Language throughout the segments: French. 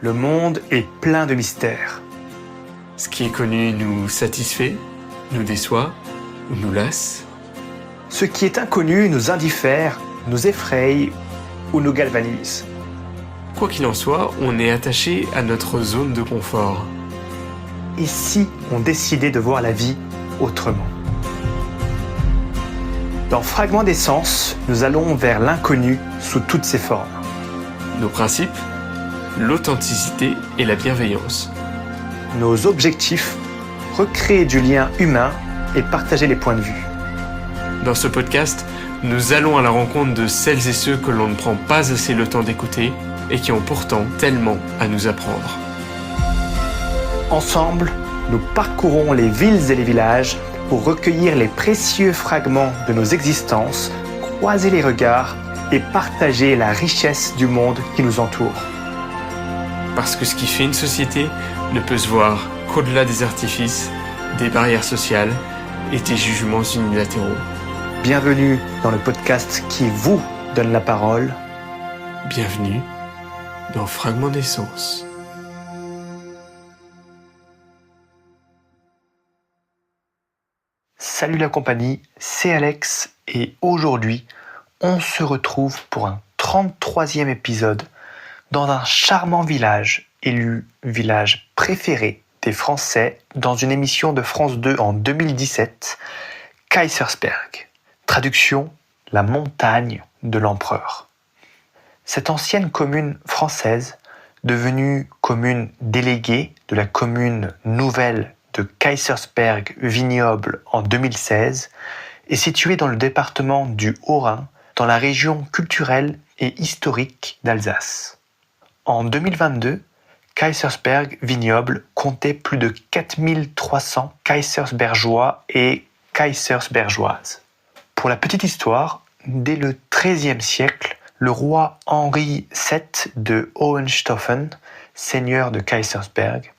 Le monde est plein de mystères. Ce qui est connu nous satisfait, nous déçoit ou nous lasse. Ce qui est inconnu nous indiffère, nous effraie ou nous galvanise. Quoi qu'il en soit, on est attaché à notre zone de confort. Et si on décidait de voir la vie autrement? Dans Fragments d'essence, nous allons vers l'inconnu sous toutes ses formes. Nos principes, l'authenticité et la bienveillance. Nos objectifs, recréer du lien humain et partager les points de vue. Dans ce podcast, nous allons à la rencontre de celles et ceux que l'on ne prend pas assez le temps d'écouter et qui ont pourtant tellement à nous apprendre. Ensemble, nous parcourons les villes et les villages pour recueillir les précieux fragments de nos existences, croiser les regards et partager la richesse du monde qui nous entoure. Parce que ce qui fait une société ne peut se voir qu'au-delà des artifices, des barrières sociales et des jugements unilatéraux. Bienvenue dans le podcast qui vous donne la parole. Bienvenue dans Fragments d'essence. Salut la compagnie, c'est Alex et aujourd'hui, on se retrouve pour un 33e épisode dans un charmant village, élu village préféré des Français dans une émission de France 2 en 2017, Kaysersberg. Traduction, la montagne de l'empereur. Cette ancienne commune française, devenue commune déléguée de la commune nouvelle de Kaysersberg-Vignoble en 2016, est située dans le département du Haut-Rhin, dans la région culturelle et historique d'Alsace. En 2022, Kaysersberg-Vignoble comptait plus de 4300 Kaysersbergeois et Kaysersbergeoises. Pour la petite histoire, dès le XIIIe siècle, le roi Henri VII de Hohenstaufen, seigneur de Kaysersberg,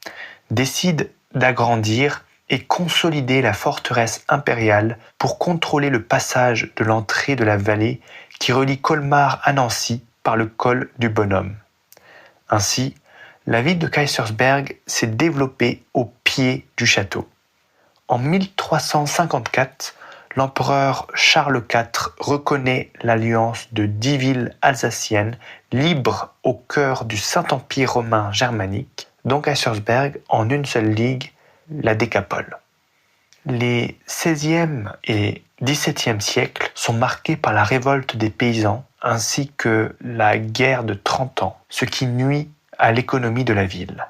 décide d'agrandir et consolider la forteresse impériale pour contrôler le passage de l'entrée de la vallée qui relie Colmar à Nancy par le col du Bonhomme. Ainsi, la ville de Kaysersberg s'est développée au pied du château. En 1354, l'empereur Charles IV reconnaît l'alliance de 10 villes alsaciennes libres au cœur du Saint-Empire romain germanique, dont Kaysersberg en une seule ligue, la Décapole. Les XVIe et XVIIe siècles sont marqués par la révolte des paysans ainsi que la guerre de 30 ans, ce qui nuit à l'économie de la ville.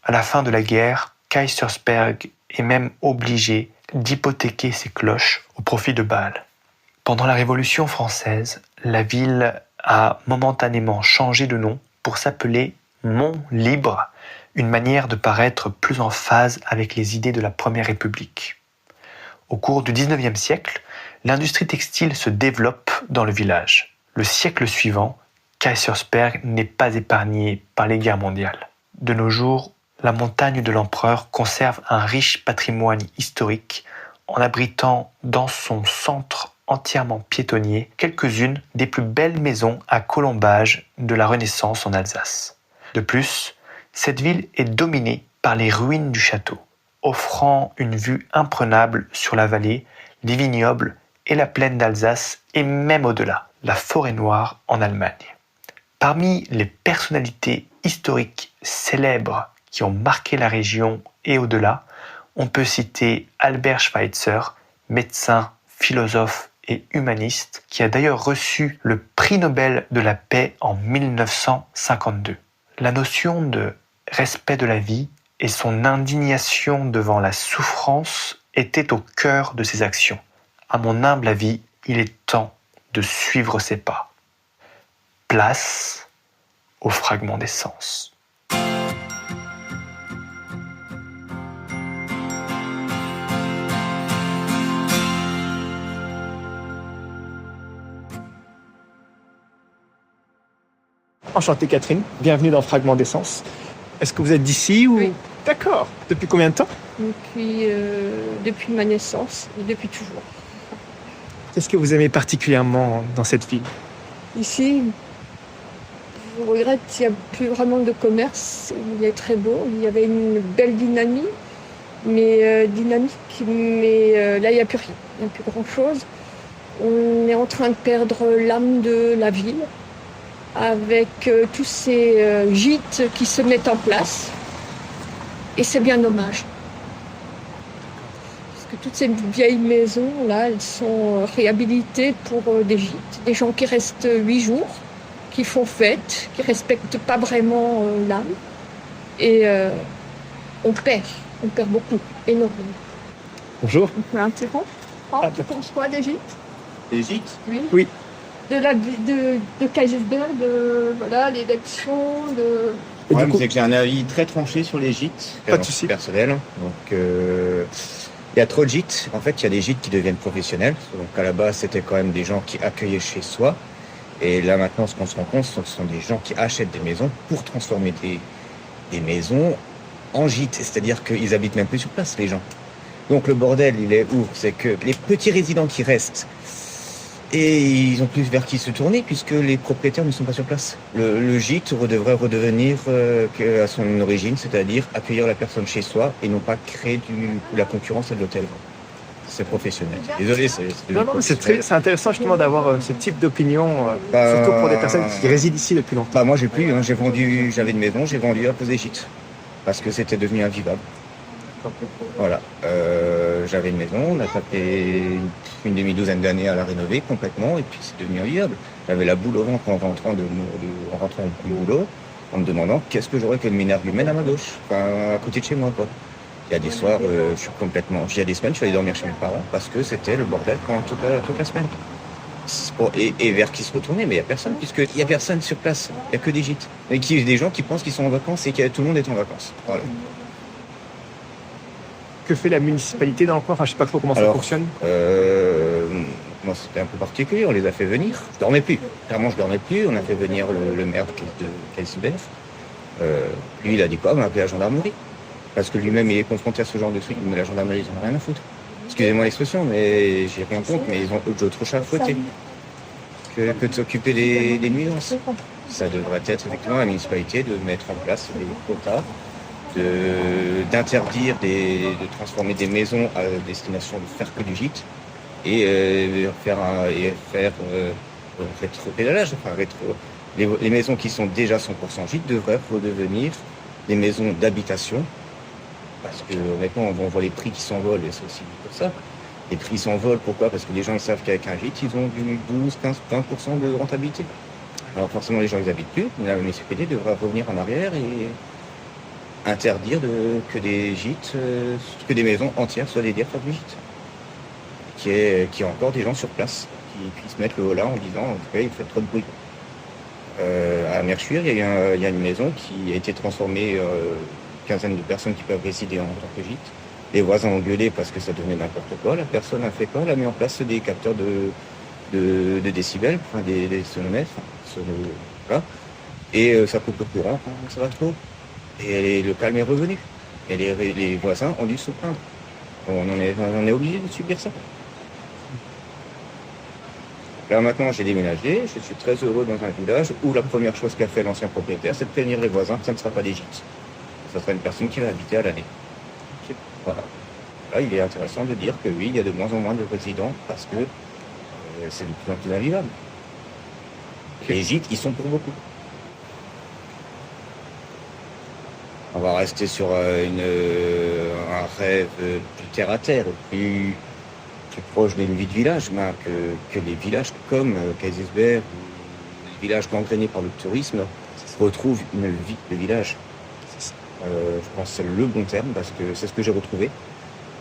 À la fin de la guerre, Kaysersberg est même obligé d'hypothéquer ses cloches au profit de Bâle. Pendant la Révolution française, la ville a momentanément changé de nom pour s'appeler Mont-Libre, une manière de paraître plus en phase avec les idées de la Première République. Au cours du XIXe siècle, l'industrie textile se développe dans le village. Le siècle suivant, Kaysersberg n'est pas épargné par les guerres mondiales. De nos jours, la montagne de l'empereur conserve un riche patrimoine historique en abritant dans son centre entièrement piétonnier quelques-unes des plus belles maisons à colombages de la Renaissance en Alsace. De plus, cette ville est dominée par les ruines du château, offrant une vue imprenable sur la vallée, les vignobles et la plaine d'Alsace et même au-delà, la forêt noire en Allemagne. Parmi les personnalités historiques célèbres qui ont marqué la région et au-delà, on peut citer Albert Schweitzer, médecin, philosophe et humaniste, qui a d'ailleurs reçu le prix Nobel de la paix en 1952. La notion de respect de la vie et son indignation devant la souffrance étaient au cœur de ses actions. À mon humble avis, il est temps de suivre ses pas. Place aux fragments d'essence. Enchantée Catherine, bienvenue dans Fragments d'essence. Est-ce que vous êtes d'ici ou... Oui. D'accord. Depuis combien de temps? Depuis ma naissance, depuis toujours. Qu'est-ce que vous aimez particulièrement dans cette ville? Ici, On regrette qu'il n'y a plus vraiment de commerce. Il est très beau. Il y avait une belle dynamique, mais là, il n'y a plus rien. Il n'y a plus grand-chose. On est en train de perdre l'âme de la ville avec tous ces gîtes qui se mettent en place. Et c'est bien dommage. Parce que toutes ces vieilles maisons, là, elles sont réhabilitées pour des gîtes. Des gens qui restent 8 jours, qui font fête, qui ne respectent pas vraiment l'âme. Et on perd beaucoup, énormément. Bonjour. On peut interrompre. Tu penses quoi des gîtes? Des gîtes? Oui. De Kaisersberg, l'élection, de... Et Le problème, du coup, c'est que j'ai un avis très tranché sur les gîtes. Pas de souci. Personnel. Donc, il y a trop de gîtes. En fait, il y a des gîtes qui deviennent professionnels. Donc, à la base, c'était quand même des gens qui accueillaient chez soi. Et là, maintenant, ce qu'on se rend compte, ce sont des gens qui achètent des maisons pour transformer des maisons en gîtes. C'est-à-dire qu'ils habitent même plus sur place, les gens. Donc, le bordel, il est où? C'est que les petits résidents qui restent, et ils ont plus vers qui se tourner puisque les propriétaires ne sont pas sur place. Le gîte devrait redevenir à son origine, c'est-à-dire accueillir la personne chez soi et non pas créer la concurrence à l'hôtel. C'est professionnel. Désolé, non, mais c'est intéressant justement d'avoir ce type d'opinion, surtout pour des personnes qui résident ici depuis longtemps. Bah moi j'ai plus, hein, j'avais une maison, j'ai vendu à cause des gîtes parce que c'était devenu invivable. Voilà, j'avais une maison, on a tapé une demi-douzaine d'années à la rénover complètement et puis c'est devenu invivable. J'avais la boule au ventre en rentrant du boulot, en me demandant qu'est-ce que j'aurais que de m'énergumène à ma gauche, à côté de chez moi quoi. Il y a des soirs, il y a des semaines, je suis allé dormir chez mes parents parce que c'était le bordel pendant toute la semaine. Et vers qui se retourner, mais il n'y a personne, puisqu'il n'y a personne sur place, il n'y a que des gîtes. Et des gens qui pensent qu'ils sont en vacances et que tout le monde est en vacances. Voilà. Que fait la municipalité dans le coin? Enfin, je sais pas trop comment ça fonctionne. Moi, c'était un peu particulier. On les a fait venir. Je dormais plus. Clairement, je dormais plus. On a fait venir le maire de Kaisersberg. Lui, il a dit quoi? On a appelé la gendarmerie. Parce que lui-même, il est confronté à ce genre de truc. Mais la gendarmerie, ils n'en ont rien à foutre. Excusez-moi l'expression, mais j'ai rien contre, mais ils ont d'autres chats à fouetter que de s'occuper des nuisances. Ça devrait être effectivement la municipalité de mettre en place des quotas, d'interdire de transformer des maisons à destination de faire que du gîte et faire rétro-pédalage. Enfin, les maisons qui sont déjà 100% gîtes devraient redevenir des maisons d'habitation. Parce que honnêtement, on voit les prix qui s'envolent et c'est aussi pour ça. Les prix s'envolent, pourquoi? Parce que les gens ils savent qu'avec un gîte, ils ont du 12, 15, 20% de rentabilité. Alors forcément, les gens ils habitent plus, mais la municipalité devra revenir en arrière et interdire que des gîtes, que des maisons entières soient dédiées à faire du gîte. Qu'il y ait encore des gens sur place qui puissent mettre le haut là en disant en tout cas, il fait trop de bruit. À Merchuir, il y a une maison qui a été transformée, quinzaine de personnes qui peuvent résider en tant que gîte. Les voisins ont gueulé parce que ça devenait n'importe quoi. La personne a fait quoi? Elle a mis en place des capteurs de décibels, enfin des sonomètres, voilà. Et ça coupe le courant quand ça va trop. Et le calme est revenu. Et les voisins ont dû se plaindre. On est obligé de subir ça. Là maintenant j'ai déménagé, je suis très heureux dans un village où la première chose qu'a fait l'ancien propriétaire, c'est de prévenir les voisins que ça ne sera pas des gîtes. Ça sera une personne qui va habiter à l'année. Voilà. Là, il est intéressant de dire que oui, il y a de moins en moins de résidents parce que c'est de plus en plus invivable. Les gîtes, ils sont pour beaucoup. On va rester sur un rêve plus terre à terre, plus proche d'une vie de village, mais que les villages comme Kaisersberg ou les villages gangrénés par le tourisme retrouvent une vie de village. Je pense que c'est le bon terme parce que c'est ce que j'ai retrouvé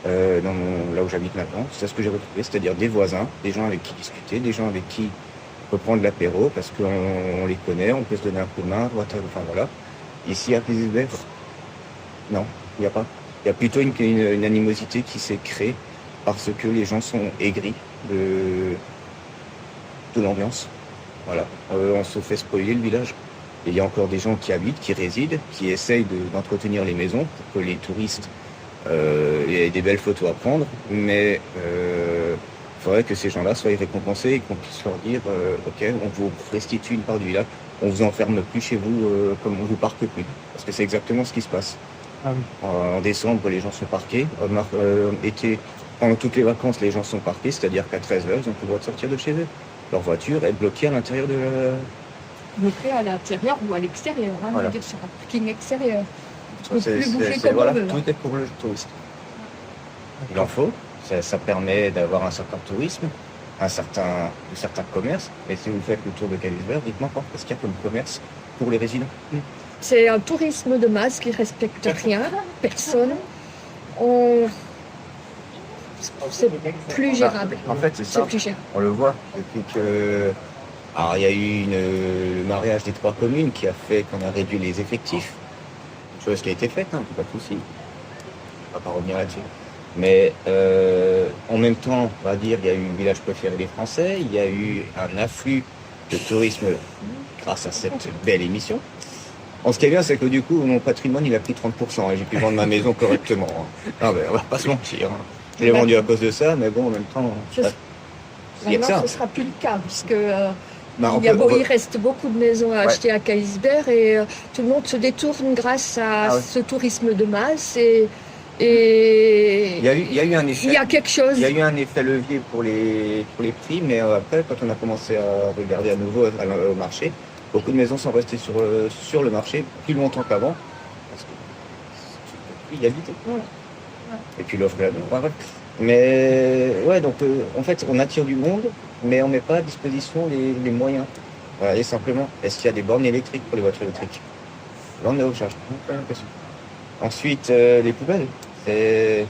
là où j'habite maintenant. C'est ce que j'ai retrouvé, c'est-à-dire des voisins, des gens avec qui discuter, des gens avec qui reprendre l'apéro parce qu'on les connaît, on peut se donner un coup de main, enfin voilà. Ici à Kaisersberg, non, il n'y a pas. Il y a plutôt une animosité qui s'est créée parce que les gens sont aigris de l'ambiance. Voilà, on se fait spoiler le village. Et il y a encore des gens qui habitent, qui résident, qui essayent d'entretenir les maisons pour que les touristes aient des belles photos à prendre. Mais il faudrait que ces gens-là soient récompensés et qu'on puisse leur dire ok, on vous restitue une part du village. on vous enferme plus chez vous comme on vous parque plus. Parce que c'est exactement ce qui se passe. Ah oui. En décembre, les gens sont parqués. Été, pendant toutes les vacances, les gens sont parqués, c'est-à-dire qu'à 13h, ils ont plus le droit de sortir de chez eux. Leur voiture est bloquée à l'intérieur de la... Bloqué à l'intérieur ou à l'extérieur, hein, Voilà. on veut dire sur un parking extérieur. On peut C'est- plus bouger c'est- comme voilà, on veut. tout est pour le touriste. Il en faut. Ça permet d'avoir un certain tourisme, un certain commerce. Et si vous faites le tour de Kalispberg, dites-moi pas, qu'est-ce qu'il y a comme commerce pour les résidents? C'est un tourisme de masse qui respecte rien, personne. C'est plus gérable. En fait, c'est ça. C'est plus gérable. On le voit depuis que... Alors, il y a eu le mariage des 3 communes qui a fait qu'on a réduit les effectifs. Une chose qui a été faite, hein, pas de souci. On va pas revenir là-dessus. Mais en même temps, on va dire, il y a eu le village préféré des Français, il y a eu un afflux de tourisme grâce à cette belle émission. Ce qui est bien, c'est que du coup, mon patrimoine, il a pris 30%. Et j'ai pu vendre ma maison correctement. Hein. Non, mais on va pas se mentir. Hein. Je l'ai vendu à cause de ça, mais bon, en même temps... Je- il y a que Maintenant, ça. ce ne sera plus le cas, puisque Bah, il reste beaucoup de maisons à acheter à Kalispberg et tout le monde se détourne grâce à ce tourisme de masse. Et il y a eu un effet. il y a quelque chose. Il y a eu un effet levier pour les prix, mais après, quand on a commencé à regarder à nouveau au marché, beaucoup de maisons sont restées sur le marché plus longtemps qu'avant. Parce que il y a vite. Et puis l'offre de la demande. Ouais, ouais. Mais ouais, donc en fait, on attire du monde, mais on ne met pas à disposition les moyens. Voilà, et simplement, est-ce qu'il y a des bornes électriques pour les voitures électriques? Là, on est au charge. Pas l'impression. Ensuite, les poubelles. C'est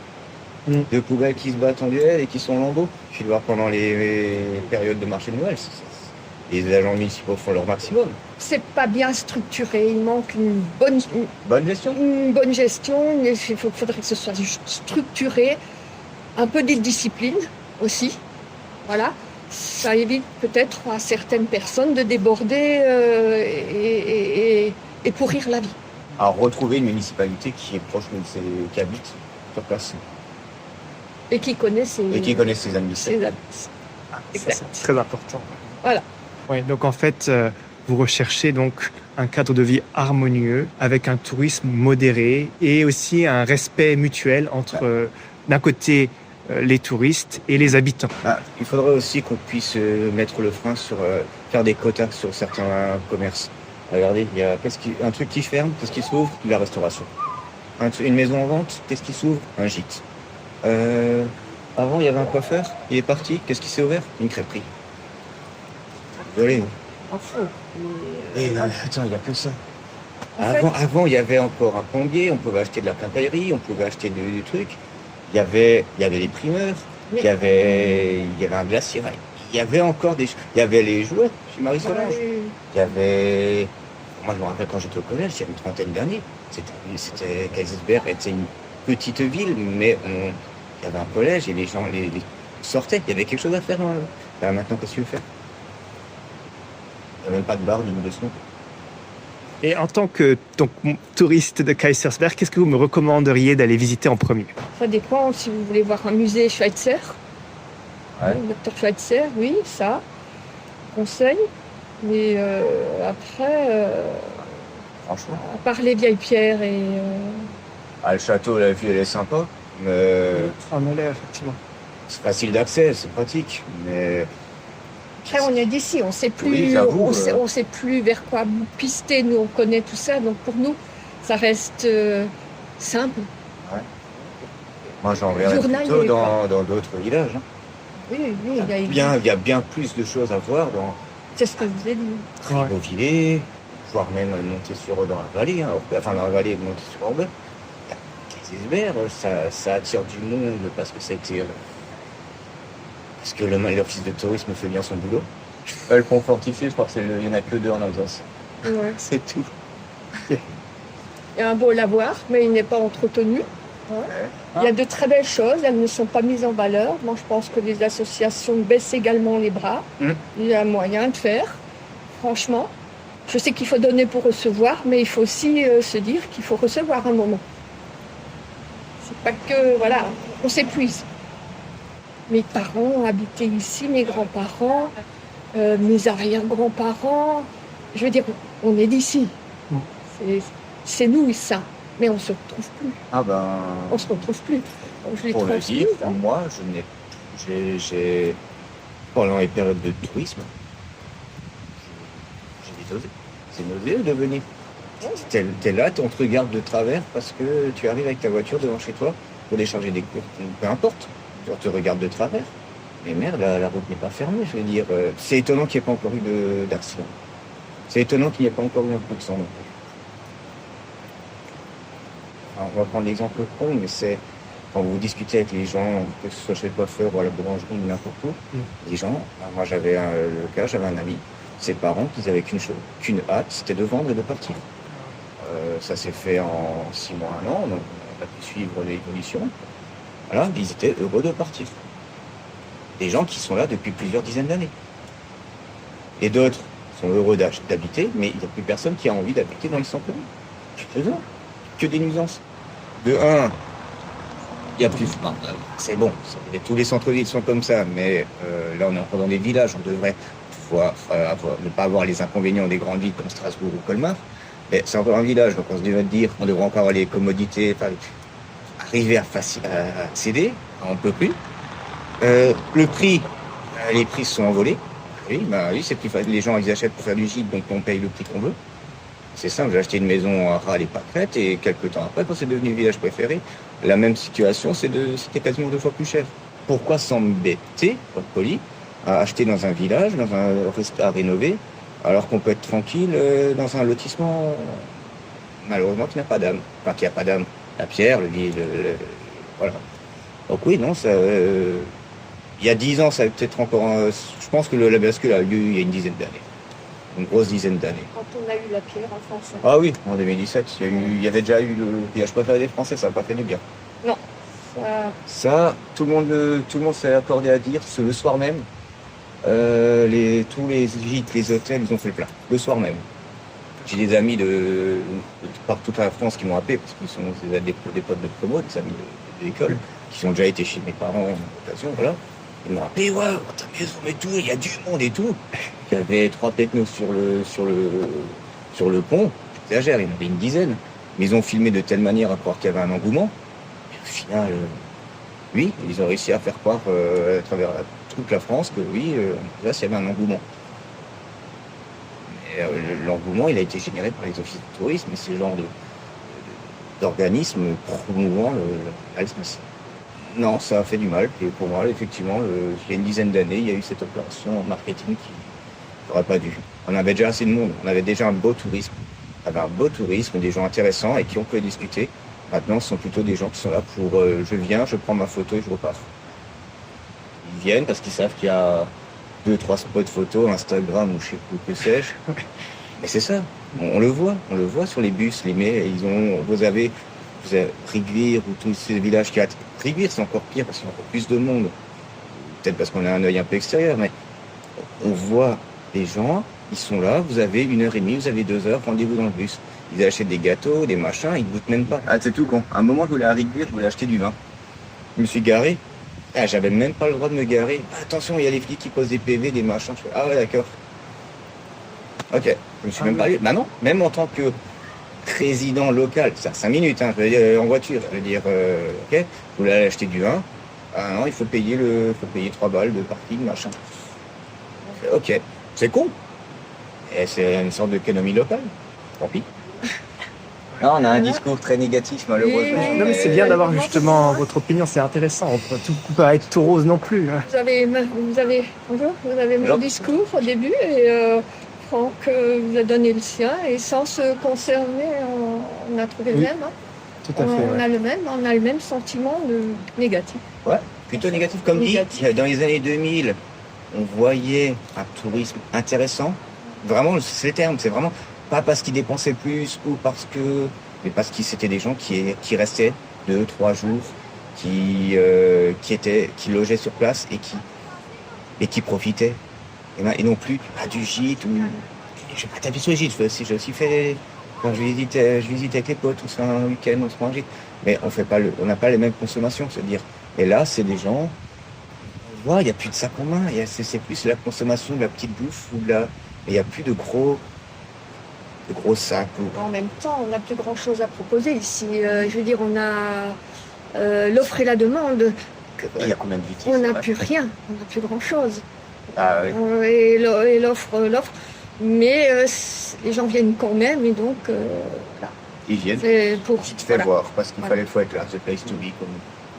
2 poubelles qui se battent en duel et qui sont en lambeaux. Je suis voir pendant les périodes de marché de Noël. Les agents municipaux font leur maximum. C'est pas bien structuré. Il manque une Bonne gestion. bonne gestion. Il faudrait que ce soit structuré. Un peu de discipline aussi. Voilà. Ça évite peut-être à certaines personnes de déborder et pourrir la vie. Alors, retrouver une municipalité qui est proche qui habite sur place Et qui connaît ses et qui connaît ses administrés. Exact. C'est très important. Voilà. Ouais, donc en fait, vous recherchez donc un cadre de vie harmonieux avec un tourisme modéré et aussi un respect mutuel entre d'un côté les touristes et les habitants. Il faudrait aussi qu'on puisse mettre le frein sur faire des quotas sur certains commerces. Regardez, il y a un truc qui ferme, qu'est-ce qui s'ouvre? La restauration. Une maison en vente, qu'est-ce qui s'ouvre? Un gîte. Avant, il y avait un coiffeur, il est parti, qu'est-ce qui s'est ouvert? Une crêperie. Désolé. Attends, il n'y a que ça. Avant, il y avait encore un plombier, on pouvait acheter de la quincaillerie, on pouvait acheter du truc. Il y avait les primeurs, il y avait un glacier. Il y avait encore il y avait les jouets chez Marie Solange. Il y avait, moi je me rappelle quand j'étais au collège, il y a une 30aine d'années. Kalispberg était une petite ville, mais il y avait un collège et les gens les sortaient. Il y avait quelque chose à faire. Là, maintenant, qu'est-ce que tu veux faire? Il n'y a même pas de bar ni de restaurant. Et en tant que touriste de Kalispberg, qu'est-ce que vous me recommanderiez d'aller visiter en premier? Ça dépend si vous voulez voir un musée Schweitzer. Ouais. Le docteur Schweitzer, oui, ça, conseil. Mais après, Franchement. à part les vieilles pierres Le château, la vue, elle est sympa. Mais En l'air, effectivement. c'est facile d'accès, c'est pratique. Mais Après, on est d'ici, on sait plus, Oui, j'avoue, on sait plus vers quoi pister. Nous, on connaît tout ça, donc pour nous, ça reste simple. moi, j'en verrais Journalier, plutôt quoi. dans d'autres villages. Hein. Oui, oui, Il y a bien plus de choses à voir dans c'est ce que je vous ai dit. Ouais. Ribeauvillé, voire même monter dans la vallée, hein, enfin dans la vallée, monter sur Orbe. Kalispberg, ça attire du monde parce que parce que l'office de tourisme fait bien son boulot. Le pont fortifié, je crois qu'il n'y en a que 2 en Alsace. Ouais. C'est tout. Il y a un beau lavoir, mais il n'est pas entretenu. Il y a de très belles choses, elles ne sont pas mises en valeur. Moi, je pense que les associations baissent également les bras. Il y a moyen de faire, franchement. Je sais qu'il faut donner pour recevoir, mais il faut aussi se dire qu'il faut recevoir un moment. C'est pas que, voilà, on s'épuise. Mes parents habitaient ici, mes grands-parents, mes arrière-grands-parents. Je veux dire, on est d'ici. Mm. C'est nous, ça. Mais on se retrouve plus. Ah ben, On se retrouve plus. Donc, je les pour le transmise, dire, hein. moi, j'ai pendant les périodes de tourisme, j'ai des nausées. C'est nauséeux de venir. T'es là, on te regarde de travers parce que tu arrives avec ta voiture devant chez toi pour décharger des courses. Peu importe, on te regarde de travers. Mais merde, la route n'est pas fermée, je veux dire. C'est étonnant qu'il n'y ait pas encore eu d'accident. C'est étonnant qu'il n'y ait pas encore eu un coup de sang non plus. Alors, on va prendre l'exemple con, mais c'est quand vous discutez avec les gens, que ce soit chez le coiffeur ou à la boulangerie ou n'importe où, les gens, moi j'avais j'avais un ami, ses parents, ils avaient qu'une hâte, c'était de vendre et de partir. Ça s'est fait en 6 mois, 1 an, donc on a pu suivre l'évolution. Voilà, ils étaient heureux de partir. Des gens qui sont là depuis plusieurs dizaines d'années. Et d'autres sont heureux d'habiter, mais il n'y a plus personne qui a envie d'habiter dans le centre-ville. C'est ça. Que des nuisances. De un, il y a plus. Non, c'est bon, tous les centres-villes sont comme ça, mais là on est encore dans des villages, on devrait ne pas avoir les inconvénients des grandes villes comme Strasbourg ou Colmar. Mais c'est encore un village, donc on devrait encore avoir les commodités, arriver à accéder, on ne peut plus. Le prix, les prix se sont envolés. Oui, c'est plus facile. Les gens ils achètent pour faire du gîte, donc on paye le prix qu'on veut. C'est simple, j'ai acheté une maison à Arras, elle n'est pas prête, et quelques temps après, quand c'est devenu le village préféré, la même situation, c'était quasiment 2 fois plus cher. Pourquoi s'embêter, pas poli, à acheter dans un village, dans un restaurant à rénover, alors qu'on peut être tranquille dans un lotissement, malheureusement, qui n'a pas d'âme. Enfin, qui n'a pas d'âme. La pierre, voilà. Donc oui, non, ça... il y a 10 ans, ça avait peut-être encore... je pense que la bascule a eu lieu il y a une dizaine d'années. Une grosse dizaine d'années. Quand on a eu la pierre en France. Ah oui, en 2017, il y avait déjà eu le village préféré des Français, ça n'a pas fait du bien. Non. Ça, tout le monde s'est accordé à dire, le soir même, tous les gîtes, les hôtels, ils ont fait le plein. Le soir même. J'ai des amis de partout à la France qui m'ont appelé, parce qu'ils sont des potes de promo, des amis de l'école, qui ont déjà été chez mes parents en occasion, voilà. Ils m'ont appelé, ouais, ta maison et tout, il y a du monde et tout. Il y avait 3 technos sur le pont. J'exagère, il y en avait une dizaine. Mais ils ont filmé de telle manière à croire qu'il y avait un engouement. Et au final, oui, ils ont réussi à faire croire à travers toute la France que oui, là, il y avait un engouement. Mais l'engouement, il a été généré par les offices de tourisme et ce genre d'organismes promouvant le tourisme. Non, ça a fait du mal. Et pour moi, effectivement, il y a une dizaine d'années, il y a eu cette opération marketing qui n'aurait pas dû. On avait déjà assez de monde. On avait déjà un beau tourisme. On avait un beau tourisme, des gens intéressants et qui on peut discuter. Maintenant, ce sont plutôt des gens qui sont là pour je viens, je prends ma photo et je repars. Ils viennent parce qu'ils savent qu'il y a 2-3 spots photos, Instagram ou je sais plus que sais-je. Mais c'est ça. On le voit sur les bus, les mails. Vous avez Rigvir ou tous ces villages qui... Rigvir, c'est encore pire parce qu'il y a encore plus de monde. Peut-être parce qu'on a un œil un peu extérieur, mais on voit des gens, ils sont là, vous avez 1h30, vous avez 2 heures, rendez-vous dans le bus. Ils achètent des gâteaux, des machins, ils ne goûtent même pas. Ah, c'est tout con. À un moment, je voulais à Rigvir, je voulais acheter du vin. Je me suis garé. Ah, j'avais même pas le droit de me garer. Ah, attention, il y a les flics qui posent des PV, des machins. Je fais, ah ouais, d'accord. Ok, je me suis même pas allé. Bah non, même en tant que président local, c'est à 5 minutes, hein, je veux dire, en voiture, je veux dire, ok, je voulais aller acheter du vin. Ah non, il faut payer 3 balles de parking, machin. Ok, c'est con. Et c'est une sorte d'économie locale. Tant pis. Là, on a un discours très négatif, malheureusement. Oui. Non, mais c'est bien d'avoir justement votre opinion, c'est intéressant. Tout peut pas être tout rose non plus. Hein. Vous avez mon discours au début et Franck vous a donné le sien et sans se concerner, on a trouvé le même. Hein. Tout à fait. On a le même sentiment négatif. Ouais, plutôt négatif. Comme dit, dans les années 2000, on voyait un tourisme intéressant. Vraiment, c'est le terme, c'est vraiment pas parce qu'ils dépensaient plus ou mais parce que c'était des gens qui restaient 2-3 jours, qui logeaient sur place et qui profitaient. Et non plus du gîte ou... Je vais pas taper sur le gîte, j'ai aussi fait... Quand je visite avec les potes, on se fait un week-end, on se prend un gîte. Mais on n'a pas les mêmes consommations, c'est-à-dire... Et là, c'est des gens... On voit, il n'y a plus de sac en main, c'est plus la consommation de la petite bouffe ou de la... Il n'y a plus de gros de gros sacs. En même temps, on n'a plus grand-chose à proposer ici. Je veux dire, on a l'offre et la demande. Il y a combien de boutiques? On n'a plus rien, on n'a plus grand-chose. Ah oui. Et l'offre. Mais les gens viennent quand même, et donc voilà. Ils viennent. C'est pour, Tu te fais voilà. voir, parce qu'il faut être là, the place to be. Comme...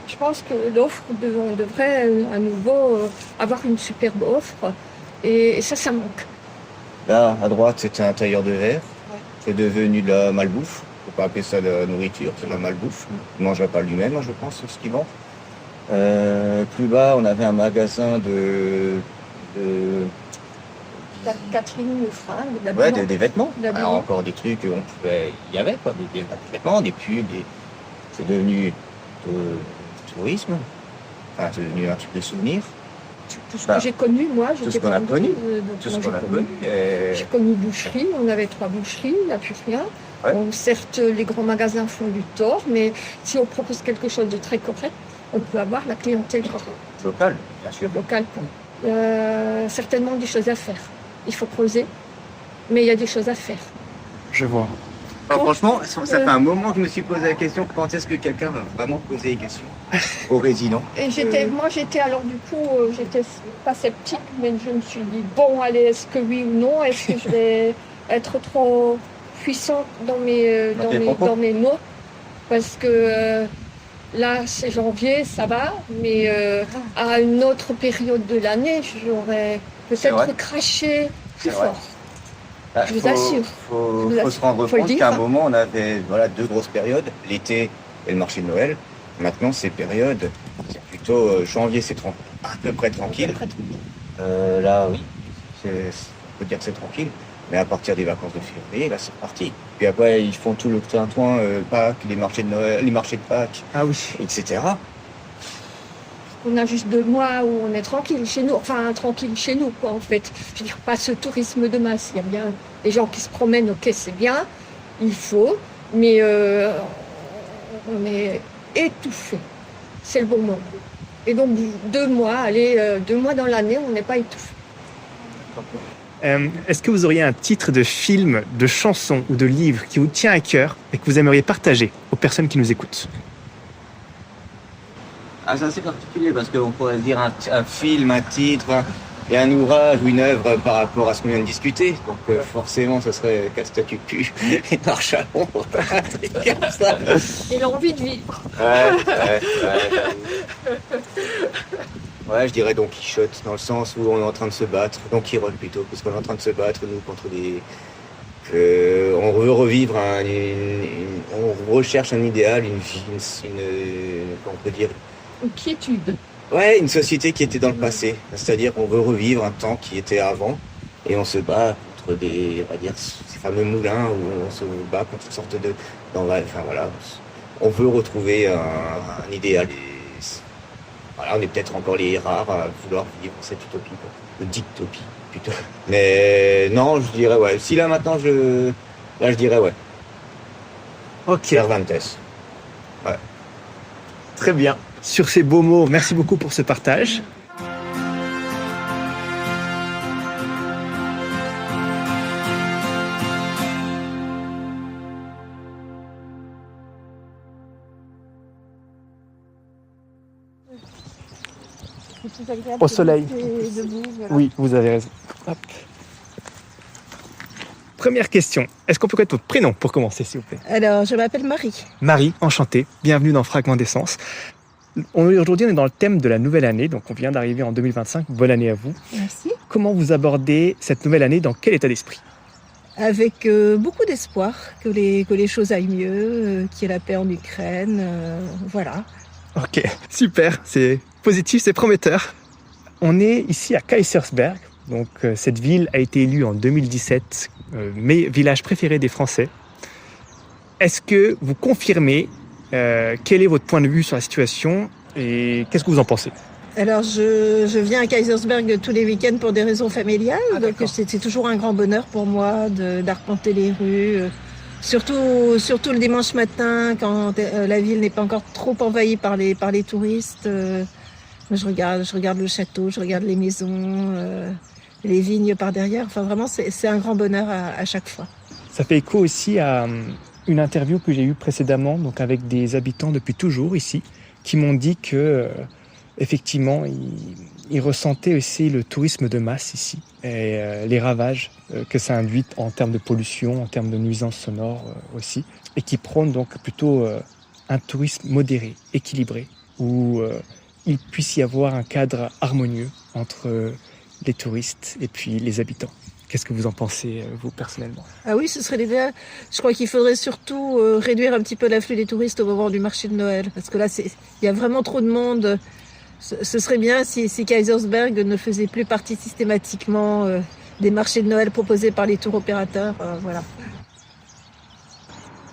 Je pense que l'offre, on devrait à nouveau avoir une superbe offre. Et ça manque. Là, à droite, c'était un tailleur de verre. Ouais. C'est devenu de la malbouffe. Faut pas appeler ça de la nourriture, c'est de la malbouffe. Il ne mangerait pas lui-même, je pense, ce qu'il vend. Plus bas, on avait un magasin de Catherine Lefringue, des vêtements. D'habillement. Alors encore des trucs qu'on pouvait... Il y avait quoi, des vêtements, des pulls, c'est devenu du tourisme. Enfin, c'est devenu un truc de souvenir. Tout ce que j'ai connu, moi, Tout ce qu'on a connu. Tout ce qu'on a connu. J'ai connu boucherie, on avait 3 boucheries, il n'y a plus rien. Ouais. Bon, certes, les grands magasins font du tort, mais si on propose quelque chose de très correct, on peut avoir la clientèle Local, bien sûr. locale. Certainement des choses à faire. Il faut creuser, mais il y a des choses à faire. Je vois. Enfin, franchement, ça fait un moment que je me suis posé la question, quand est-ce que quelqu'un va vraiment poser les questions aux résidents? Et moi j'étais alors du coup, j'étais pas sceptique, mais je me suis dit, bon allez, est-ce que oui ou non? Est-ce que je vais être trop puissante dans mes mots? Parce que là, c'est janvier, ça va, mais à une autre période de l'année, j'aurais peut-être craché plus fort. Je vous assure. Faut se rendre compte qu'à un moment, on avait 2 grosses périodes, l'été et le marché de Noël. Maintenant, ces périodes, c'est plutôt janvier, c'est à peu près tranquille. Là, oui, on peut dire que c'est tranquille. Mais à partir des vacances de février, là, c'est parti. Puis après, ils font tout le tintouin, Pâques, les marchés de Noël, les marchés de Pâques, etc. On a juste 2 mois où on est tranquille chez nous, enfin tranquille chez nous quoi en fait. Je veux dire, pas ce tourisme de masse, il y a bien des gens qui se promènent, ok c'est bien, il faut, mais on est étouffé, c'est le bon mot. Et donc 2 mois, 2 mois dans l'année, on n'est pas étouffé. Est-ce que vous auriez un titre de film, de chanson ou de livre qui vous tient à cœur et que vous aimeriez partager aux personnes qui nous écoutent? Ah, c'est assez particulier parce qu'on pourrait dire un film, un titre, et un ouvrage ou une œuvre par rapport à ce qu'on vient de discuter. Donc forcément, ce serait Casse-Tête Pu et Marche à l'ombre, un truc comme ça. Et l'envie de vivre. Ouais, je dirais Don Quichotte, dans le sens où on est en train de se battre, Don Quirolle plutôt, parce qu'on est en train de se battre, nous, contre des... on veut revivre, on recherche un idéal, une vie, comment on peut dire, une quiétude. Ouais, une société qui était dans le passé. C'est-à-dire qu'on veut revivre un temps qui était avant et on se bat contre ces fameux moulins où on se bat contre une sorte de... Enfin voilà, on veut retrouver un idéal. Voilà, on est peut-être encore les rares à vouloir vivre cette utopie, quoi. Dystopie plutôt. Mais non, je dirais ouais. Si là maintenant je dirais ouais. Ok. Cervantes. Ouais. Très bien. Sur ces beaux mots, merci beaucoup pour ce partage. Au soleil. Debout, voilà. Oui, vous avez raison. Hop. Première question. Est-ce qu'on peut connaître votre prénom pour commencer, s'il vous plaît? Alors, je m'appelle Marie. Marie, enchantée. Bienvenue dans Fragments d'essence. Aujourd'hui, on est dans le thème de la nouvelle année, donc on vient d'arriver en 2025. Bonne année à vous. Merci. Comment vous abordez cette nouvelle année? Dans quel état d'esprit? Avec beaucoup d'espoir que les choses aillent mieux, qu'il y ait la paix en Ukraine, voilà. Ok, super, c'est positif, c'est prometteur. On est ici à Kaysersberg. Donc, cette ville a été élue en 2017 village préféré des Français. Est-ce que vous confirmez quel est votre point de vue sur la situation et qu'est-ce que vous en pensez? Alors, je viens à Kaysersberg tous les week-ends pour des raisons familiales. Donc, c'est toujours un grand bonheur pour moi d'arpenter les rues. Surtout le dimanche matin, quand la ville n'est pas encore trop envahie par les touristes. Je regarde le château, je regarde les maisons, les vignes par derrière. Enfin, vraiment, c'est un grand bonheur à chaque fois. Ça fait écho aussi à une interview que j'ai eue précédemment, donc avec des habitants depuis toujours ici, qui m'ont dit que effectivement, ils ressentaient aussi le tourisme de masse ici et les ravages que ça induit en termes de pollution, en termes de nuisances sonores aussi, et qui prônent donc plutôt un tourisme modéré, équilibré, où il puisse y avoir un cadre harmonieux entre les touristes et puis les habitants. Qu'est-ce que vous en pensez, vous, personnellement ? Ah oui, ce serait l'idéal. Je crois qu'il faudrait surtout réduire un petit peu l'afflux des touristes au moment du marché de Noël. Parce que là, il y a vraiment trop de monde. Ce serait bien si Kaysersberg ne faisait plus partie systématiquement des marchés de Noël proposés par les tours opérateurs. Voilà.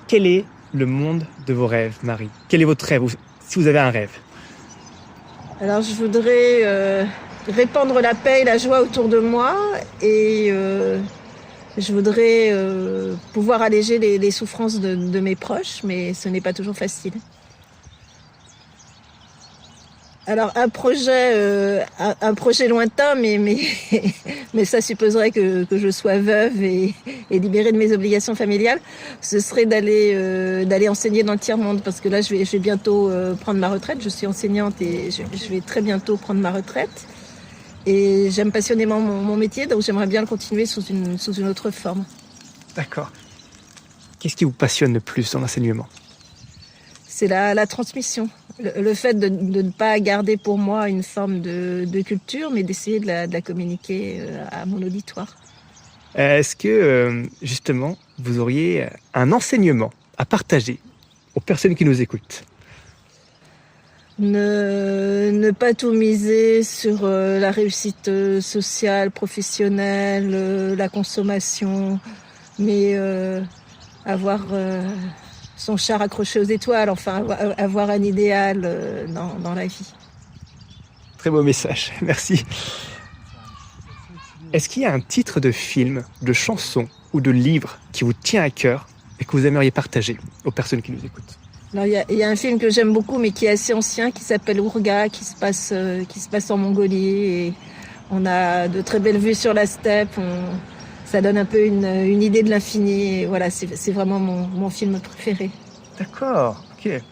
Quel est le monde de vos rêves, Marie ? Quel est votre rêve, si vous avez un rêve ? Alors, je voudrais répandre la paix et la joie autour de moi et je voudrais pouvoir alléger les souffrances de mes proches, mais ce n'est pas toujours facile. Alors un projet lointain, mais ça supposerait que je sois veuve et libérée de mes obligations familiales. Ce serait d'aller enseigner dans le tiers-monde, parce que là je vais bientôt prendre ma retraite. Je suis enseignante et je vais très bientôt prendre ma retraite. Et j'aime passionnément mon métier, donc j'aimerais bien le continuer sous une autre forme. D'accord. Qu'est-ce qui vous passionne le plus dans l'enseignement ? C'est la transmission. Le fait de ne pas garder pour moi une forme de culture, mais d'essayer de la communiquer à mon auditoire. Est-ce que, justement, vous auriez un enseignement à partager aux personnes qui nous écoutent ? Ne pas tout miser sur la réussite sociale, professionnelle, la consommation, mais avoir son char accroché aux étoiles, enfin avoir un idéal dans la vie. Très beau message, merci. Est-ce qu'il y a un titre de film, de chanson ou de livre qui vous tient à cœur et que vous aimeriez partager aux personnes qui nous écoutent ? Alors il y a un film que j'aime beaucoup, mais qui est assez ancien, qui s'appelle Ourga, qui se passe en Mongolie. Et on a de très belles vues sur la steppe. Ça donne un peu une idée de l'infini. Et voilà, c'est vraiment mon film préféré. D'accord, ok.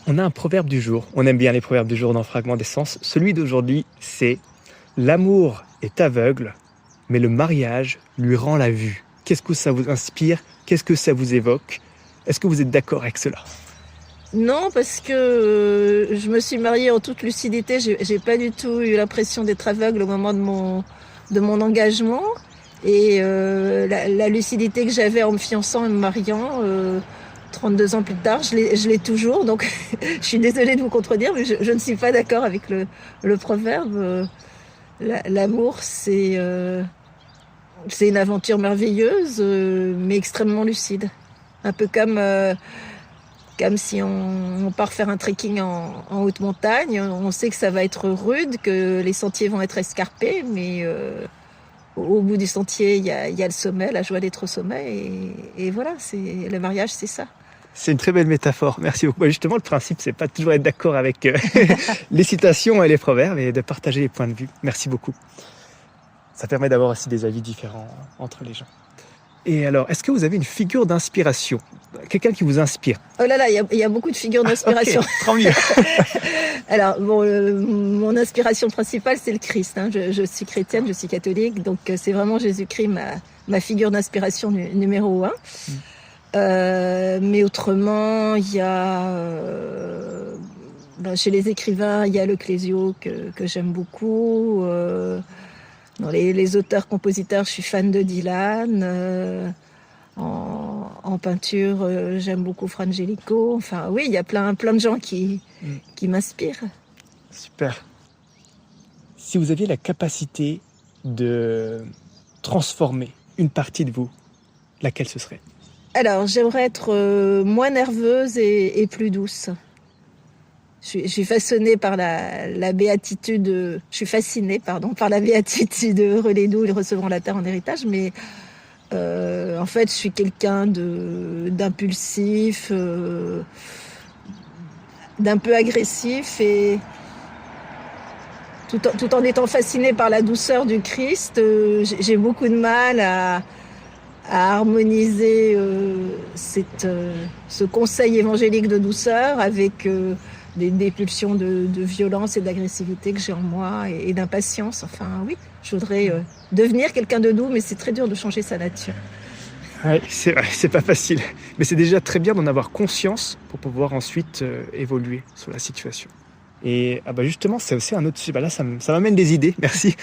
On a un proverbe du jour. On aime bien les proverbes du jour dans Fragments d'essence. Celui d'aujourd'hui, c'est « L'amour est aveugle, mais le mariage lui rend la vue ». Qu'est-ce que ça vous inspire ? Qu'est-ce que ça vous évoque ? Est-ce que vous êtes d'accord avec cela ? Non, parce que je me suis mariée en toute lucidité. J'ai pas du tout eu l'impression d'être aveugle au moment de mon engagement. Et la lucidité que j'avais en me fiançant et me mariant, 32 ans plus tard, je l'ai toujours. Donc je suis désolée de vous contredire, mais je ne suis pas d'accord avec le proverbe. L'amour, c'est une aventure merveilleuse, mais extrêmement lucide. Un peu comme si on part faire un trekking en haute montagne. On sait que ça va être rude, que les sentiers vont être escarpés, mais au bout du sentier, il y a le sommet, la joie d'être au sommet. Et voilà, le mariage, c'est ça. C'est une très belle métaphore, merci beaucoup. Justement, le principe, c'est pas toujours être d'accord avec les citations et les proverbes, mais de partager les points de vue. Merci beaucoup. Ça permet d'avoir aussi des avis différents entre les gens. Et alors, est-ce que vous avez une figure d'inspiration ? Quelqu'un qui vous inspire ? Oh là là, il y a beaucoup de figures d'inspiration. Okay, tant mieux. Alors, mon inspiration principale, c'est le Christ. Hein. Je suis chrétienne, je suis catholique, donc c'est vraiment Jésus-Christ ma figure d'inspiration numéro 1. Mais autrement, il y a... chez les écrivains, il y a le Clésio que j'aime beaucoup. Dans les auteurs-compositeurs, je suis fan de Dylan. En peinture, j'aime beaucoup Frangelico. Enfin, oui, il y a plein de gens qui m'inspirent. Super. Si vous aviez la capacité de transformer une partie de vous, laquelle ce serait ? Alors, j'aimerais être moins nerveuse et plus douce. Je suis fascinée par la béatitude. Je suis fascinée, par la béatitude heureux les doux, ils recevront la terre en héritage. Mais en fait, je suis quelqu'un d'impulsif, d'un peu agressif, et tout en étant fascinée par la douceur du Christ, j'ai beaucoup de mal à harmoniser ce conseil évangélique de douceur avec des pulsions de violence et d'agressivité que j'ai en moi et d'impatience. Enfin, oui, je voudrais devenir quelqu'un de doux, mais c'est très dur de changer sa nature. Ouais, c'est vrai, c'est pas facile. Mais c'est déjà très bien d'en avoir conscience pour pouvoir ensuite évoluer sur la situation. Et justement, c'est aussi un autre sujet. Là, ça m'amène des idées, merci.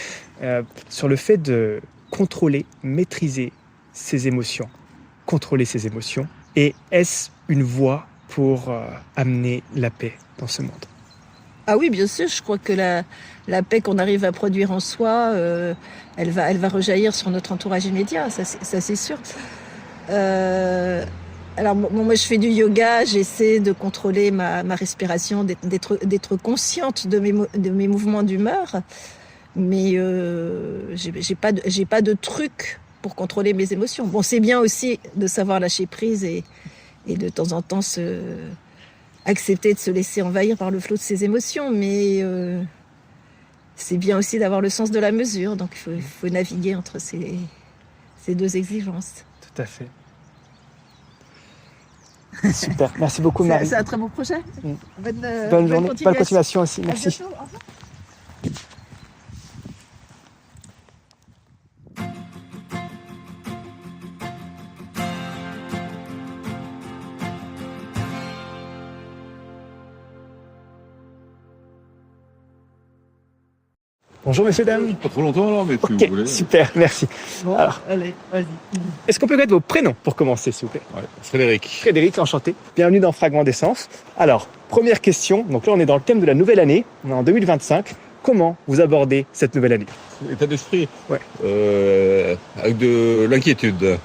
Sur le fait de contrôler, maîtriser ses émotions. Contrôler ses émotions. Et est-ce une voie pour amener la paix dans ce monde? Ah oui, bien sûr, je crois que la paix qu'on arrive à produire en soi, elle va rejaillir sur notre entourage immédiat, ça c'est sûr. Alors moi je fais du yoga, j'essaie de contrôler ma respiration, d'être consciente de mes mouvements d'humeur, mais j'ai pas de truc pour contrôler mes émotions. Bon, c'est bien aussi de savoir lâcher prise et de temps en temps accepter de se laisser envahir par le flot de ses émotions, mais c'est bien aussi d'avoir le sens de la mesure, donc il faut naviguer entre ces deux exigences. Tout à fait. Super, merci beaucoup Marie. C'est un très beau projet. Bonne journée, bonne continuation aussi, merci. À bientôt, au revoir. Bonjour messieurs, dames. Pas trop longtemps alors, mais si Ok, vous voulez. super, merci. Bon, Alors, allez, vas-y. est-ce qu'on peut connaître vos prénoms pour commencer, s'il vous plaît? Ouais. Frédéric. Frédéric, enchanté. Bienvenue dans Fragment d'essence. Alors, première question. Donc là, on est dans le thème de la nouvelle année. On est en 2025. Comment vous abordez cette nouvelle année? État d'esprit. Ouais. Avec de l'inquiétude.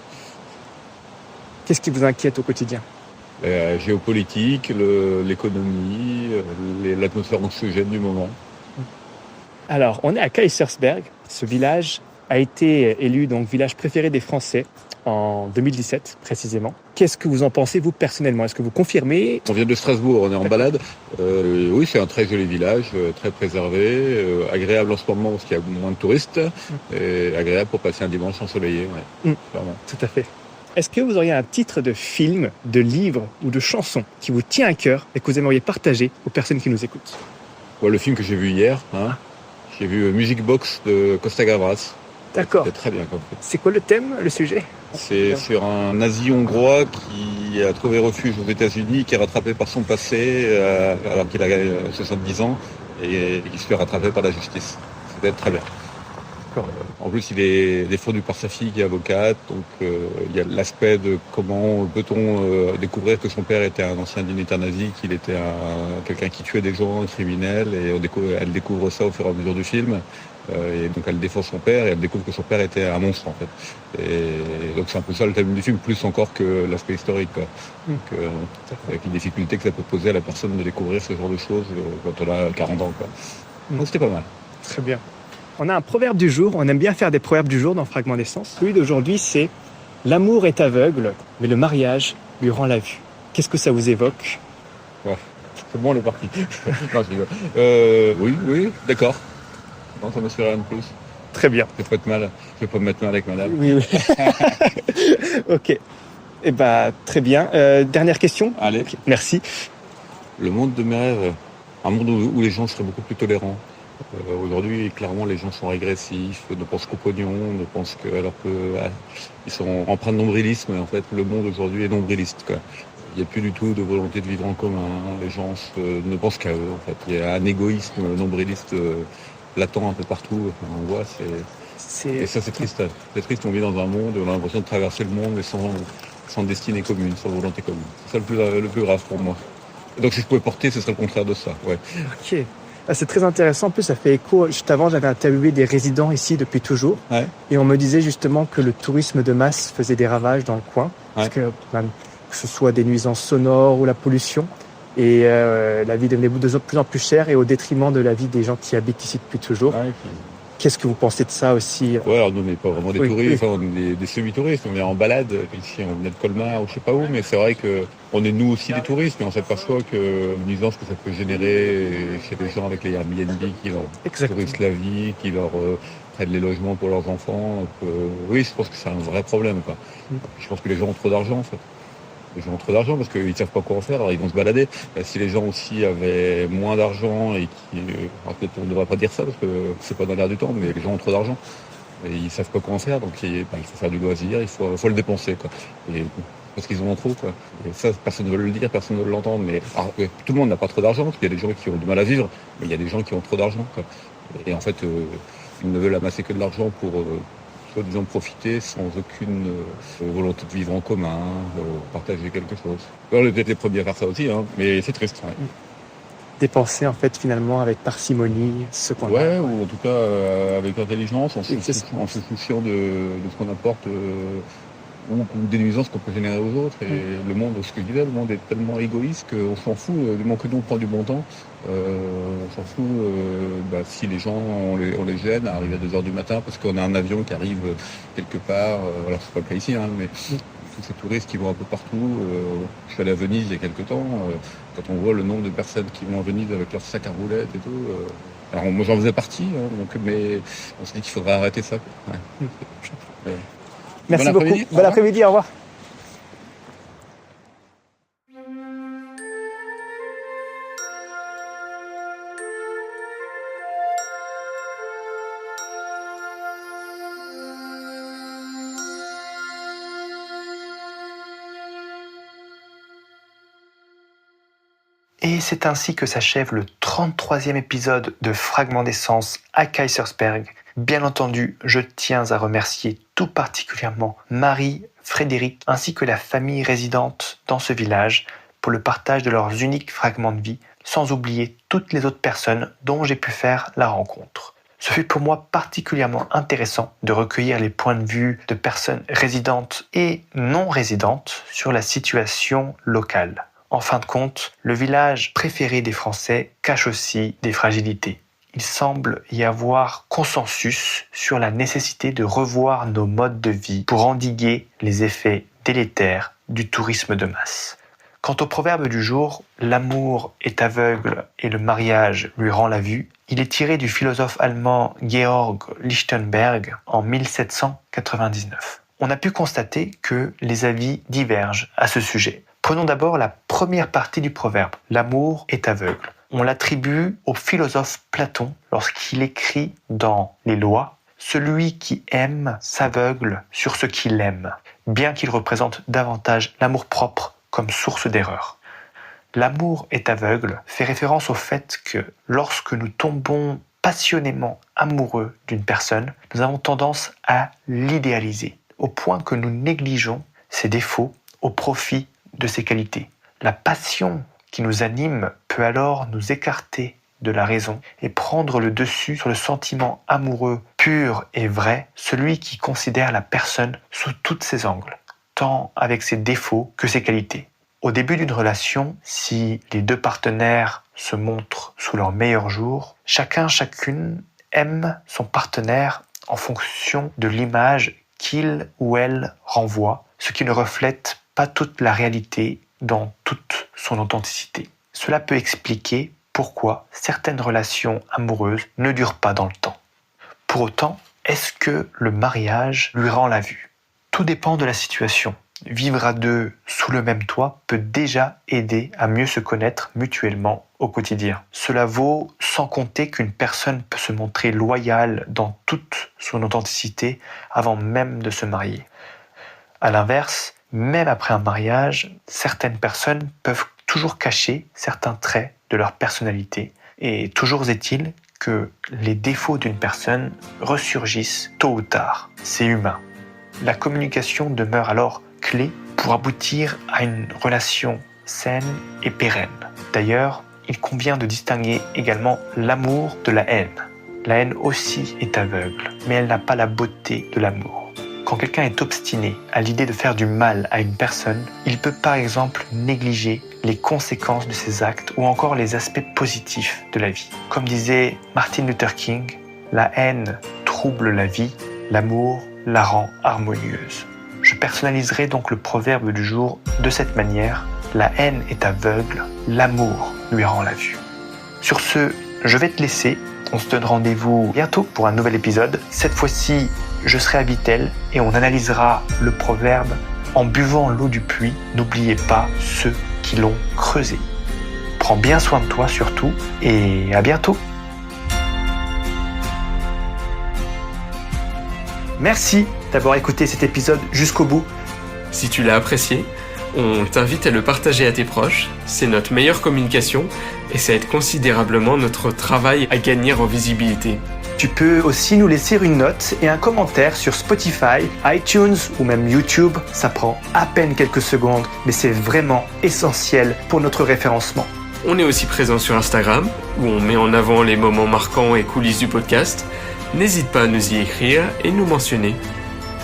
Qu'est-ce qui vous inquiète au quotidien? La géopolitique, l'économie, l'atmosphère anxiogène du moment. Alors, on est à Kaisersberg. Ce village a été élu donc village préféré des Français en 2017 précisément. Qu'est-ce que vous en pensez vous personnellement? Est-ce que vous confirmez? On vient de Strasbourg, on est en balade. Oui, c'est un très joli village, très préservé, agréable en ce moment parce qu'il y a moins de touristes, et agréable pour passer un dimanche ensoleillé, ouais, clairement. Tout à fait. Est-ce que vous auriez un titre de film, de livre ou de chanson qui vous tient à cœur et que vous aimeriez partager aux personnes qui nous écoutent? Ouais, le film que j'ai vu hier, j'ai vu Music Box de Costa Gavras. D'accord. C'est très bien compris. C'est quoi le thème, le sujet? C'est sur un nazi hongrois qui a trouvé refuge aux États-Unis, qui est rattrapé par son passé alors qu'il a 70 ans et qui se fait rattraper par la justice. C'était très bien. En plus, il est défendu par sa fille qui est avocate, donc il y a l'aspect de comment peut-on découvrir que son père était un ancien dignitaire nazi, qu'il était quelqu'un qui tuait des gens, un criminel, et elle découvre ça au fur et à mesure du film. Et donc elle défend son père et elle découvre que son père était un monstre en fait. Et donc c'est un peu ça le thème du film, plus encore que l'aspect historique, quoi. Donc, avec les difficultés que ça peut poser à la personne de découvrir ce genre de choses quand on a 40 ans, quoi. Donc c'était pas mal. Très bien. On a un proverbe du jour, on aime bien faire des proverbes du jour dans Fragment d'essence. Celui d'aujourd'hui, c'est « L'amour est aveugle, mais le mariage lui rend la vue ». Qu'est-ce que ça vous évoque? Ouais, c'est bon, on est parti. Non, je rigole. Oui, d'accord. Non, ça me suffit rien de plus. Très bien. Je vais pas me mettre mal avec madame. Oui. Ok. Eh ben, très bien. Dernière question. Allez. Okay, merci. Le monde de mes rêves, un monde où les gens seraient beaucoup plus tolérants. Aujourd'hui, clairement, les gens sont régressifs, ne pensent qu'au pognon, ne pensent que, alors que ils sont empreints de nombrilisme. En fait, le monde aujourd'hui est nombriliste, quoi. Il n'y a plus du tout de volonté de vivre en commun. Les gens ne pensent qu'à eux. En fait, il y a un égoïsme nombriliste latent un peu partout. On voit, et ça, c'est triste. C'est triste. On vit dans un monde où on a l'impression de traverser le monde mais sans destinée commune, sans volonté commune. C'est ça le plus grave pour moi. Et donc, si je pouvais porter, ce serait le contraire de ça. Ouais. Ok. C'est très intéressant. En plus, ça fait écho. Juste avant, j'avais interviewé des résidents ici depuis toujours. Ouais. Et on me disait justement que le tourisme de masse faisait des ravages dans le coin. Parce que ce soit des nuisances sonores ou la pollution. Et la vie devenait de plus en plus chère et au détriment de la vie des gens qui habitent ici depuis toujours. Qu'est-ce que vous pensez de ça aussi? Ouais, alors nous, on n'est pas vraiment des Oui, touristes, on est des semi-touristes, on est en balade, ici on vient de Colmar ou je sais pas où, mais c'est vrai que on est nous aussi des touristes, mais on s'aperçoit que nuisance que ça peut générer chez des gens avec les Airbnb qui leur tourisent la vie, qui leur prennent les logements pour leurs enfants. Donc, oui, je pense que c'est un vrai problème, quoi. Je pense que les gens ont trop d'argent, en fait. Les gens ont trop d'argent parce qu'ils ne savent pas quoi en faire, alors ils vont se balader. Si les gens aussi avaient moins d'argent et qui... alors peut-être on ne devrait pas dire ça parce que c'est pas dans l'air du temps, mais les gens ont trop d'argent. Et ils savent pas quoi en faire, donc il faut faire du loisir, il faut le dépenser, quoi. Et, parce qu'ils en ont trop, quoi. Et ça, personne ne veut le dire, personne ne veut l'entendre. Mais alors, tout le monde n'a pas trop d'argent, parce qu'il y a des gens qui ont du mal à vivre, mais il y a des gens qui ont trop d'argent, quoi. Et en fait, ils ne veulent amasser que de l'argent pour soi-disant profiter sans aucune volonté de vivre en commun, partager quelque chose. Alors, on est peut-être les premiers à faire ça aussi, hein, mais c'est triste. Ouais. Dépenser en fait finalement avec parcimonie ce qu'on a. Ouais, ou en tout cas avec intelligence, en se souciant de ce qu'on apporte ou des nuisances qu'on peut générer aux autres. Et le monde, ce que je disais, le monde est tellement égoïste qu'on s'en fout, du moment que nous on prend du bon temps, on s'en fout si les gens, on les gêne à arriver à 2h du matin parce qu'on a un avion qui arrive quelque part, alors c'est pas le cas ici, hein, mais tous ces touristes qui vont un peu partout. Je suis allé à Venise il y a quelques temps, quand on voit le nombre de personnes qui vont à Venise avec leurs sacs à roulettes et tout. Alors moi j'en faisais partie, hein, mais on se dit qu'il faudrait arrêter ça. Ouais. Merci beaucoup. Bon après-midi, au revoir. Et c'est ainsi que s'achève le 33e épisode de Fragments d'essence à Kaysersberg. Bien entendu, je tiens à remercier tout particulièrement Marie, Frédéric, ainsi que la famille résidente dans ce village pour le partage de leurs uniques fragments de vie, sans oublier toutes les autres personnes dont j'ai pu faire la rencontre. Ce fut pour moi particulièrement intéressant de recueillir les points de vue de personnes résidentes et non résidentes sur la situation locale. En fin de compte, le village préféré des Français cache aussi des fragilités. Il semble y avoir consensus sur la nécessité de revoir nos modes de vie pour endiguer les effets délétères du tourisme de masse. Quant au proverbe du jour, l'amour est aveugle et le mariage lui rend la vue, il est tiré du philosophe allemand Georg Lichtenberg en 1799. On a pu constater que les avis divergent à ce sujet. Prenons d'abord la première partie du proverbe, l'amour est aveugle. On l'attribue au philosophe Platon lorsqu'il écrit dans les Lois « Celui qui aime s'aveugle sur ce qu'il aime », bien qu'il représente davantage l'amour-propre comme source d'erreur. L'amour est aveugle fait référence au fait que lorsque nous tombons passionnément amoureux d'une personne, nous avons tendance à l'idéaliser, au point que nous négligeons ses défauts au profit de ses qualités. La passion qui nous anime peut alors nous écarter de la raison et prendre le dessus sur le sentiment amoureux pur et vrai, celui qui considère la personne sous tous ses angles, tant avec ses défauts que ses qualités. Au début d'une relation, si les deux partenaires se montrent sous leur meilleur jour, chacune aime son partenaire en fonction de l'image qu'il ou elle renvoie, ce qui ne reflète pas toute la réalité dans toute son authenticité. Cela peut expliquer pourquoi certaines relations amoureuses ne durent pas dans le temps. Pour autant, est-ce que le mariage lui rend la vue ? Tout dépend de la situation. Vivre à deux sous le même toit peut déjà aider à mieux se connaître mutuellement au quotidien. Cela vaut sans compter qu'une personne peut se montrer loyale dans toute son authenticité avant même de se marier. À l'inverse, même après un mariage, certaines personnes peuvent toujours cacher certains traits de leur personnalité. Et toujours est-il que les défauts d'une personne ressurgissent tôt ou tard. C'est humain. La communication demeure alors clé pour aboutir à une relation saine et pérenne. D'ailleurs, il convient de distinguer également l'amour de la haine. La haine aussi est aveugle, mais elle n'a pas la beauté de l'amour. Quand quelqu'un est obstiné à l'idée de faire du mal à une personne, il peut par exemple négliger les conséquences de ses actes ou encore les aspects positifs de la vie. Comme disait Martin Luther King, La haine trouble la vie, l'amour la rend harmonieuse. Je personnaliserai donc le proverbe du jour de cette manière. La haine est aveugle, l'amour lui rend la vue. Sur ce, je vais te laisser. On se donne rendez-vous bientôt pour un nouvel épisode. Cette fois-ci, je serai à Vittel et on analysera le proverbe « En buvant l'eau du puits, n'oubliez pas ceux qui l'ont creusé ». Prends bien soin de toi surtout et à bientôt. Merci d'avoir écouté cet épisode jusqu'au bout. Si tu l'as apprécié, on t'invite à le partager à tes proches. C'est notre meilleure communication et ça aide considérablement notre travail à gagner en visibilité. Tu peux aussi nous laisser une note et un commentaire sur Spotify, iTunes ou même YouTube. Ça prend à peine quelques secondes, mais c'est vraiment essentiel pour notre référencement. On est aussi présent sur Instagram, où on met en avant les moments marquants et coulisses du podcast. N'hésite pas à nous y écrire et nous mentionner.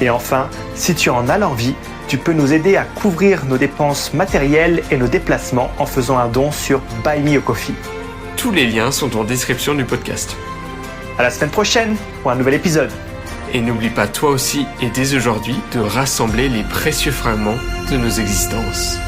Et enfin, si tu en as l'envie, tu peux nous aider à couvrir nos dépenses matérielles et nos déplacements en faisant un don sur Buy Me a Coffee. Tous les liens sont en description du podcast. À la semaine prochaine pour un nouvel épisode. Et n'oublie pas toi aussi et dès aujourd'hui de rassembler les précieux fragments de nos existences.